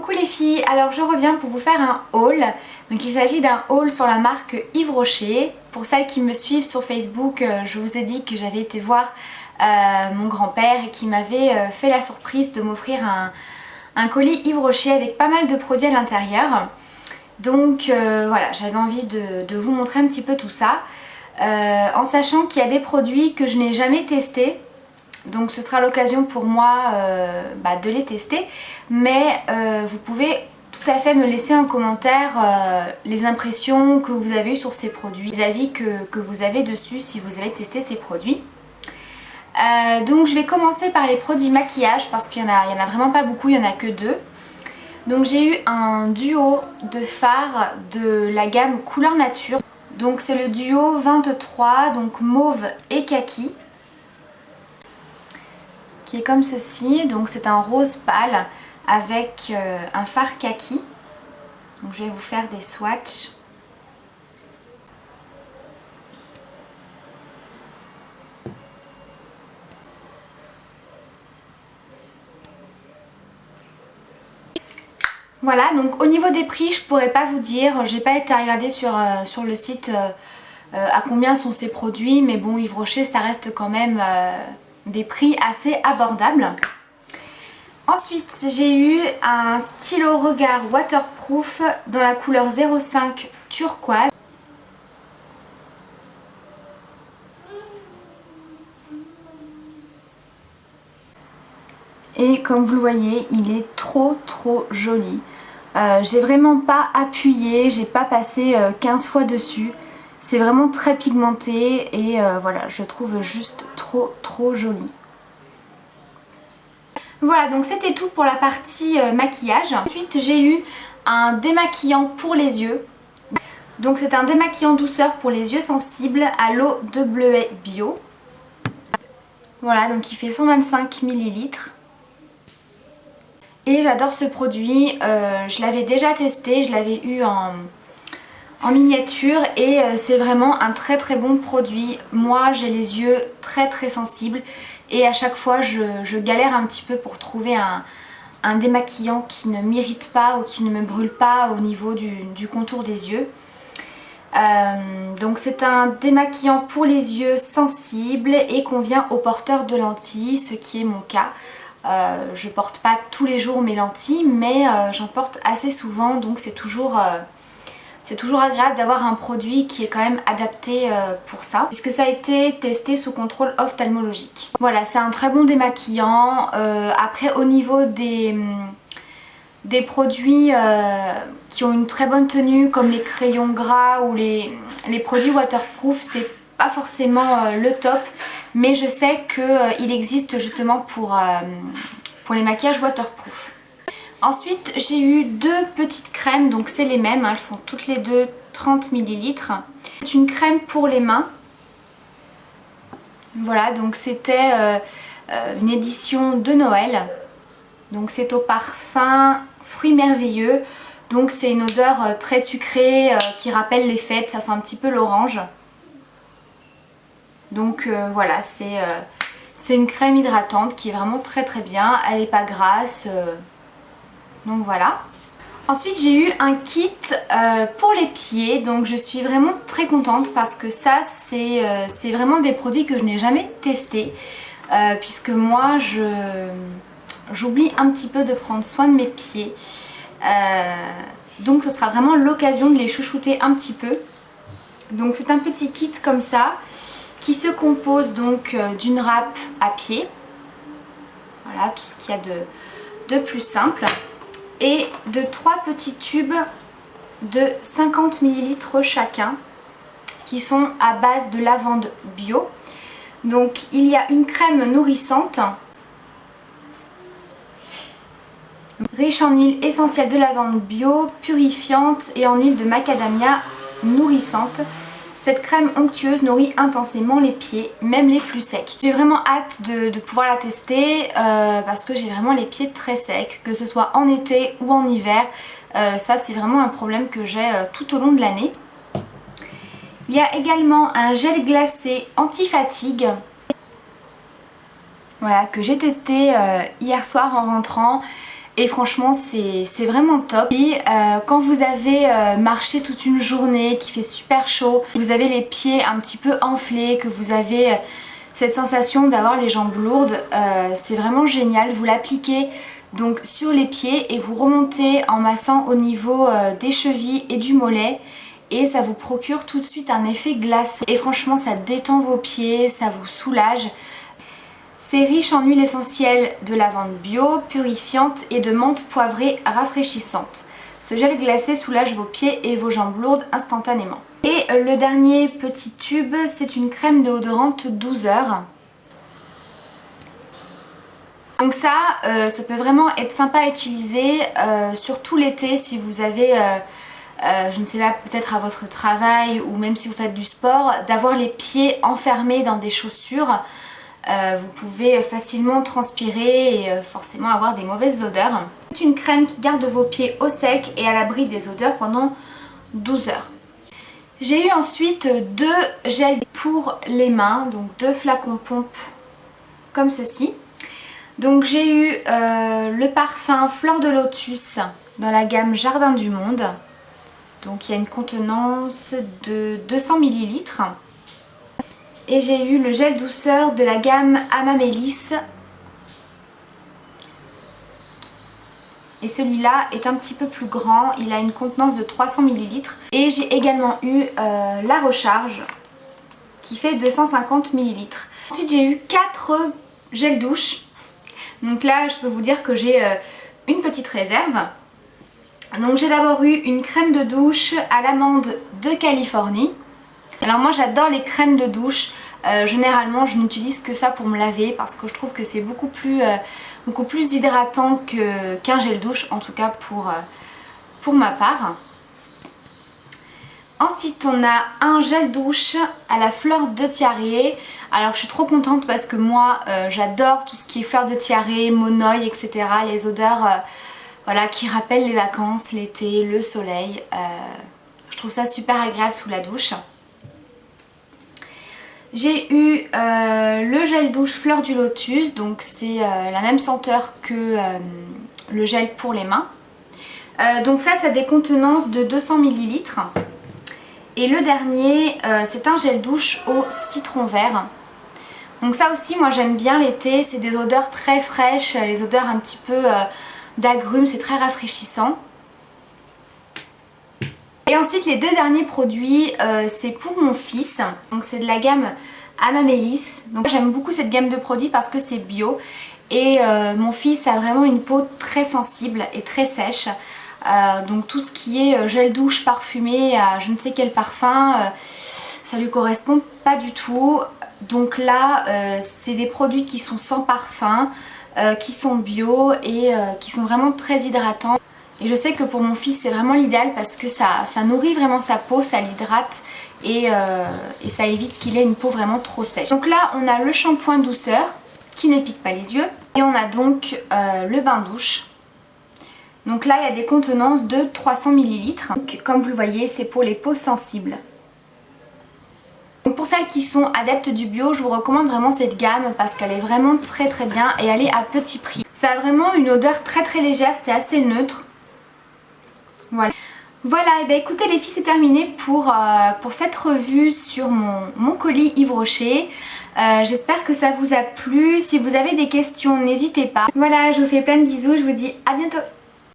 Coucou les filles, alors je reviens pour vous faire un haul. Donc il s'agit d'un haul sur la marque Yves Rocher. Pour celles qui me suivent sur Facebook, je vous ai dit que j'avais été voir mon grand-père et qui m'avait fait la surprise de m'offrir un colis Yves Rocher avec pas mal de produits à l'intérieur. Donc voilà, j'avais envie de vous montrer un petit peu tout ça. En sachant qu'il y a des produits que je n'ai jamais testés. Donc ce sera l'occasion pour moi de les tester. Mais vous pouvez tout à fait me laisser en commentaire les impressions que vous avez eues sur ces produits, les avis que vous avez dessus si vous avez testé ces produits. Donc je vais commencer par les produits maquillage parce qu'il y en a vraiment pas beaucoup, il n'y en a que deux. Donc j'ai eu un duo de fards de la gamme Couleur Nature. Donc c'est le duo 23, donc mauve et kaki, qui est comme ceci. Donc c'est un rose pâle avec un fard kaki. Donc je vais vous faire des swatchs. Voilà, donc au niveau des prix, je pourrais pas vous dire, j'ai pas été à regarder sur le site à combien sont ces produits, mais bon, Yves Rocher, ça reste quand même des prix assez abordables. Ensuite, j'ai eu un stylo regard waterproof dans la couleur 05 turquoise. Et comme vous le voyez, il est trop joli. J'ai vraiment pas appuyé, j'ai pas passé 15 fois dessus. C'est vraiment très pigmenté et voilà, je trouve juste trop joli. Voilà, donc c'était tout pour la partie maquillage. Ensuite, j'ai eu un démaquillant pour les yeux. Donc c'est un démaquillant douceur pour les yeux sensibles à l'eau de bleuet bio. Voilà, donc il fait 125 ml. Et j'adore ce produit, je l'avais déjà testé, je l'avais eu en miniature et c'est vraiment un très bon produit. Moi j'ai les yeux très sensibles et à chaque fois je galère un petit peu pour trouver un démaquillant qui ne m'irrite pas ou qui ne me brûle pas au niveau du contour des yeux. Donc c'est un démaquillant pour les yeux sensibles et convient aux porteurs de lentilles, ce qui est mon cas. Je porte pas tous les jours mes lentilles, mais j'en porte assez souvent, donc c'est toujours agréable d'avoir un produit qui est quand même adapté pour ça, puisque ça a été testé sous contrôle ophtalmologique. Voilà, c'est un très bon démaquillant. Après, au niveau des produits qui ont une très bonne tenue, comme les crayons gras ou les produits waterproof, c'est pas forcément le top, mais je sais qu'il existe justement pour les maquillages waterproof. Ensuite j'ai eu deux petites crèmes, donc c'est les mêmes, hein, elles font toutes les deux 30 ml. C'est une crème pour les mains. Voilà, donc c'était une édition de Noël. Donc c'est au parfum fruits merveilleux. Donc c'est une odeur très sucrée qui rappelle les fêtes, ça sent un petit peu l'orange. Donc voilà, c'est une crème hydratante qui est vraiment très bien, elle n'est pas grasse, donc voilà. Ensuite j'ai eu un kit pour les pieds, donc je suis vraiment très contente parce que ça c'est vraiment des produits que je n'ai jamais testés, puisque moi j'oublie un petit peu de prendre soin de mes pieds, donc ce sera vraiment l'occasion de les chouchouter un petit peu. Donc c'est un petit kit comme ça, qui se compose donc d'une râpe à pied, voilà tout ce qu'il y a de plus simple, et de 3 petits tubes de 50 ml chacun qui sont à base de lavande bio. Donc il y a une crème nourrissante riche en huile essentielle de lavande bio, purifiante et en huile de macadamia nourrissante. Cette crème onctueuse nourrit intensément les pieds, même les plus secs. J'ai vraiment hâte de pouvoir la tester parce que j'ai vraiment les pieds très secs, que ce soit en été ou en hiver. Ça c'est vraiment un problème que j'ai tout au long de l'année. Il y a également un gel glacé anti-fatigue. Voilà, que j'ai testé hier soir en rentrant. et franchement c'est vraiment top. Et quand vous avez marché toute une journée, qu'il fait super chaud, vous avez les pieds un petit peu enflés, que vous avez cette sensation d'avoir les jambes lourdes, c'est vraiment génial. Vous l'appliquez donc sur les pieds et vous remontez en massant au niveau des chevilles et du mollet. Et ça vous procure tout de suite un effet glaçon. Et franchement ça détend vos pieds, ça vous soulage. C'est riche en huile essentielle de lavande bio, purifiante et de menthe poivrée rafraîchissante. Ce gel glacé soulage vos pieds et vos jambes lourdes instantanément. Et le dernier petit tube, c'est une crème déodorante 12 heures. Donc ça peut vraiment être sympa à utiliser, surtout l'été si vous avez... je ne sais pas, peut-être à votre travail ou même si vous faites du sport, d'avoir les pieds enfermés dans des chaussures. Vous pouvez facilement transpirer et forcément avoir des mauvaises odeurs. C'est une crème qui garde vos pieds au sec et à l'abri des odeurs pendant 12 heures. J'ai eu ensuite 2 gels pour les mains, donc 2 flacons pompe comme ceci. Donc j'ai eu le parfum Fleur de Lotus dans la gamme Jardin du Monde. Donc il y a une contenance de 200 ml. Et j'ai eu le gel douceur de la gamme Amamélis. Et celui-là est un petit peu plus grand, il a une contenance de 300 ml. Et j'ai également eu la recharge qui fait 250 ml. Ensuite j'ai eu 4 gels douche. Donc là je peux vous dire que j'ai une petite réserve. Donc j'ai d'abord eu une crème de douche à l'amande de Californie. Alors moi j'adore les crèmes de douche, généralement je n'utilise que ça pour me laver parce que je trouve que c'est beaucoup plus hydratant qu'un gel douche, en tout cas pour ma part. Ensuite on a un gel douche à la fleur de tiare. Alors je suis trop contente parce que moi j'adore tout ce qui est fleur de tiare, monoï, etc. Les odeurs voilà, qui rappellent les vacances, l'été, le soleil. Je trouve ça super agréable sous la douche. J'ai eu le gel douche Fleur du Lotus, donc c'est la même senteur que le gel pour les mains. Donc ça a des contenances de 200 ml. Et le dernier, c'est un gel douche au citron vert. Donc ça aussi, moi j'aime bien l'été, c'est des odeurs très fraîches, les odeurs un petit peu d'agrumes, c'est très rafraîchissant. Et ensuite les 2 derniers produits, c'est pour mon fils, donc c'est de la gamme Amamélis. Donc j'aime beaucoup cette gamme de produits parce que c'est bio et mon fils a vraiment une peau très sensible et très sèche. Donc tout ce qui est gel douche parfumé à je ne sais quel parfum, ça lui correspond pas du tout. Donc là c'est des produits qui sont sans parfum, qui sont bio et qui sont vraiment très hydratants. Et je sais que pour mon fils c'est vraiment l'idéal parce que ça nourrit vraiment sa peau, ça l'hydrate et ça évite qu'il ait une peau vraiment trop sèche. Donc là on a le shampoing douceur qui ne pique pas les yeux et on a donc le bain douche. Donc là il y a des contenances de 300 ml. Donc, comme vous le voyez c'est pour les peaux sensibles. Donc pour celles qui sont adeptes du bio, je vous recommande vraiment cette gamme parce qu'elle est vraiment très très bien et elle est à petit prix. Ça a vraiment une odeur très très légère, c'est assez neutre. Voilà, et bien écoutez les filles, c'est terminé pour cette revue sur mon colis Yves Rocher. J'espère que ça vous a plu. Si vous avez des questions, n'hésitez pas. Voilà, je vous fais plein de bisous, je vous dis à bientôt.